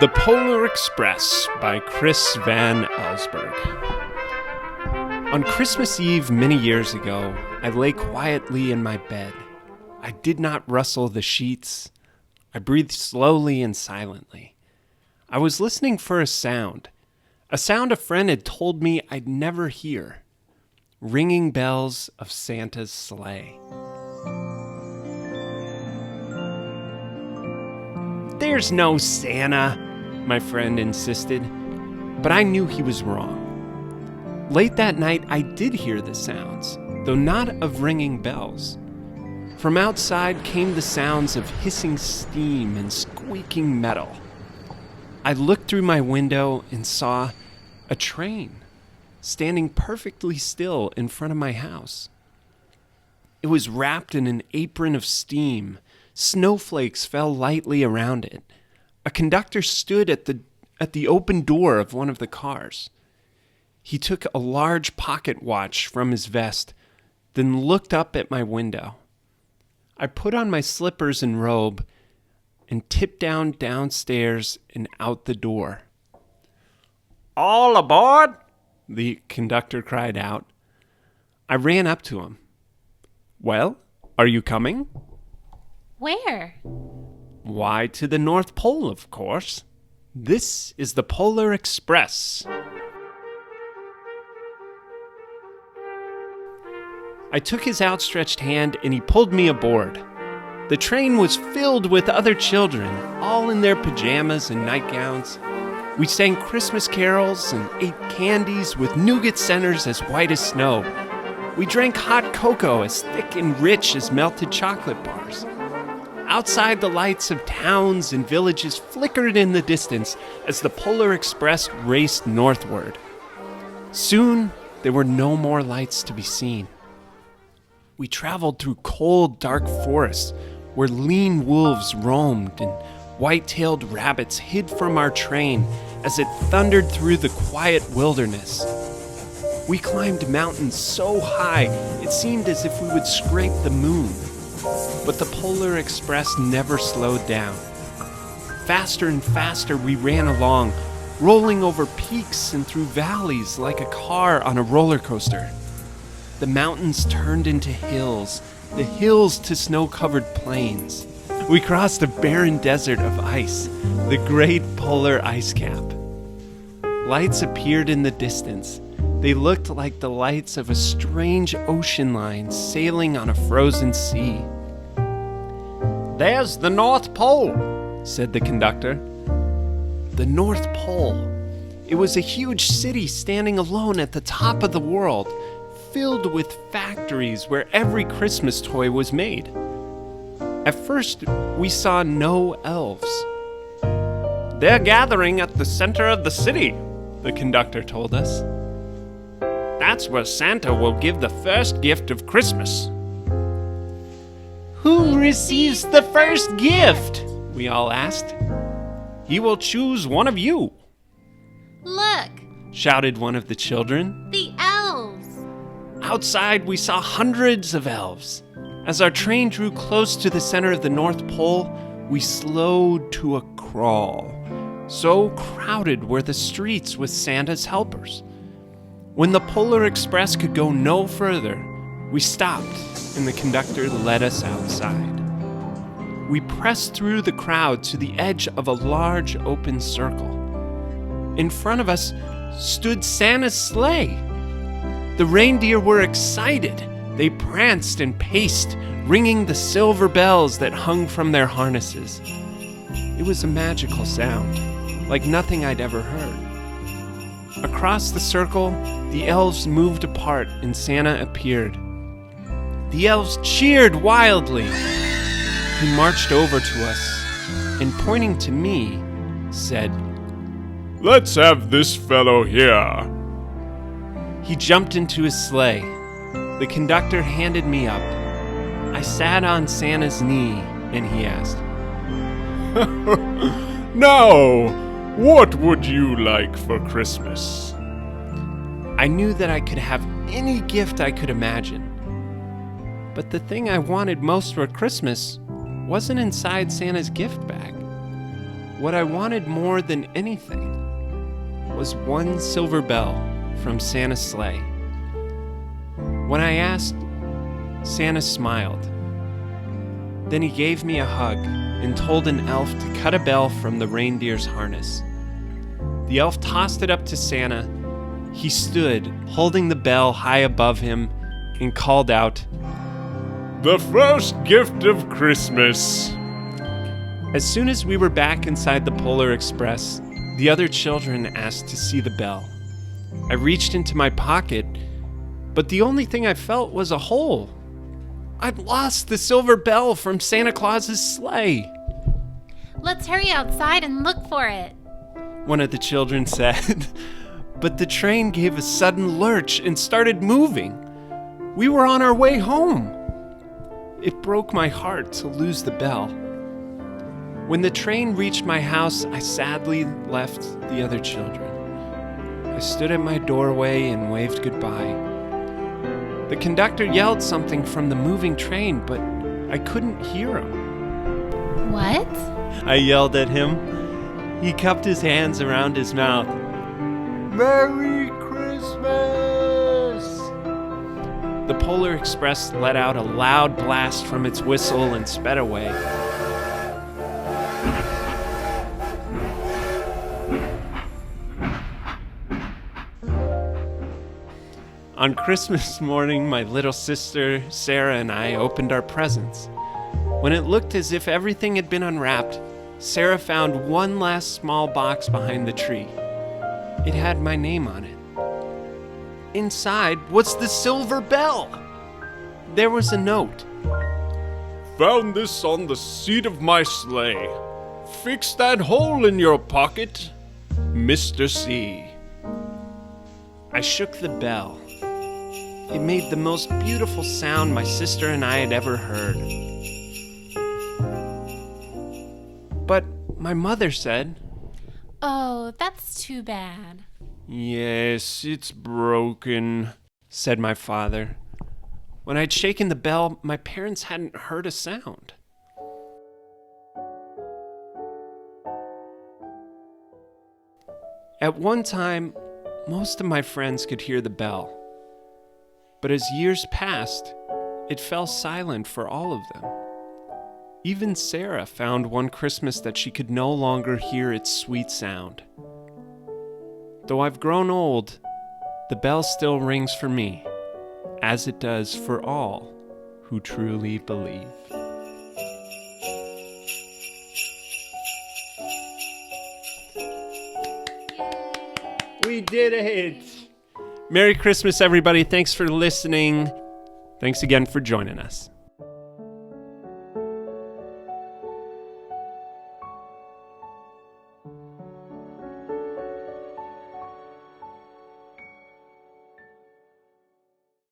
The Polar Express by Chris Van Allsburg. On Christmas Eve many years ago, I lay quietly in my bed. I did not rustle the sheets. I breathed slowly and silently. I was listening for a sound a friend had told me I'd never hear. Ringing bells of Santa's sleigh. "There's no Santa," my friend insisted, but I knew he was wrong. Late that night, I did hear the sounds, though not of ringing bells. From outside came the sounds of hissing steam and squeaking metal. I looked through my window and saw a train standing perfectly still in front of my house. It was wrapped in an apron of steam. Snowflakes fell lightly around it. A conductor stood at the open door of one of the cars. He took a large pocket watch from his vest, then looked up at my window. I put on my slippers and robe and tipped downstairs and out the door. "All aboard!" the conductor cried out. I ran up to him. "Well, are you coming?" Where? "Why, to the North Pole, of course. This is the Polar Express." I took his outstretched hand and he pulled me aboard. The train was filled with other children, all in their pajamas and nightgowns. We sang Christmas carols and ate candies with nougat centers as white as snow. We drank hot cocoa as thick and rich as melted chocolate bars. Outside, the lights of towns and villages flickered in the distance as the Polar Express raced northward. Soon, there were no more lights to be seen. We traveled through cold, dark forests where lean wolves roamed and white-tailed rabbits hid from our train as it thundered through the quiet wilderness. We climbed mountains so high it seemed as if we would scrape the moon. But the Polar Express never slowed down. Faster and faster we ran along, rolling over peaks and through valleys like a car on a roller coaster. The mountains turned into hills, the hills to snow-covered plains. We crossed a barren desert of ice, the great polar ice cap. Lights appeared in the distance. They looked like the lights of a strange ocean line sailing on a frozen sea. "There's the North Pole," said the conductor. The North Pole. It was a huge city standing alone at the top of the world, filled with factories where every Christmas toy was made. At first, we saw no elves. "They're gathering at the center of the city," the conductor told us. "That's where Santa will give the first gift of Christmas." "Who receives the first gift?" we all asked. "He will choose one of you," Look, shouted one of the children. the elves. Outside, we saw hundreds of elves. As our train drew close to the center of the North Pole, we slowed to a crawl. So crowded were the streets with Santa's helpers. When the Polar Express could go no further, we stopped and the conductor led us outside. We pressed through the crowd to the edge of a large open circle. In front of us stood Santa's sleigh. The reindeer were excited. They pranced and paced, ringing the silver bells that hung from their harnesses. It was a magical sound, like nothing I'd ever heard. Across the circle, the elves moved apart and Santa appeared. The elves cheered wildly. He marched over to us and, pointing to me, said, "Let's have this fellow here." He jumped into his sleigh. The conductor handed me up. I sat on Santa's knee and he asked, "Now, what would you like for Christmas?" I knew that I could have any gift I could imagine. But the thing I wanted most for Christmas wasn't inside Santa's gift bag. what I wanted more than anything was one silver bell from Santa's sleigh. When I asked, Santa smiled. Then he gave me a hug and told an elf to cut a bell from the reindeer's harness. The elf tossed it up to Santa. He stood, holding the bell high above him, and called out, "The first gift of Christmas." As soon as we were back inside the Polar Express, the other children asked to see the bell. I reached into my pocket, but the only thing I felt was a hole. I'd lost the silver bell from Santa Claus's sleigh. Let's hurry outside and look for it. One of the children said, but the train gave a sudden lurch and started moving. We were on our way home. It broke my heart to lose the bell. When the train reached my house, I sadly left the other children. I stood at my doorway and waved goodbye. The conductor yelled something from the moving train, but I couldn't hear him. What? I yelled at him. He cupped his hands around his mouth. Merry Christmas! The Polar Express let out a loud blast from its whistle and sped away. On Christmas morning, my little sister, Sarah, and I opened our presents. When it looked as if everything had been unwrapped, Sarah found one last small box behind the tree. It had my name on it. Inside was the silver bell. There was a note. Found this on the seat of my sleigh. Fix that hole in your pocket, Mr. C. I shook the bell. It made the most beautiful sound my sister and I had ever heard. But my mother said, Oh, that's too bad. Yes, it's broken, said my father. When I'd shaken the bell, my parents hadn't heard a sound. At one time, most of my friends could hear the bell. But as years passed, it fell silent for all of them. Even Sarah found one Christmas that she could no longer hear its sweet sound. Though I've grown old, the bell still rings for me, as it does for all who truly believe. We did it! Merry Christmas, everybody. Thanks for listening. Thanks again for joining us.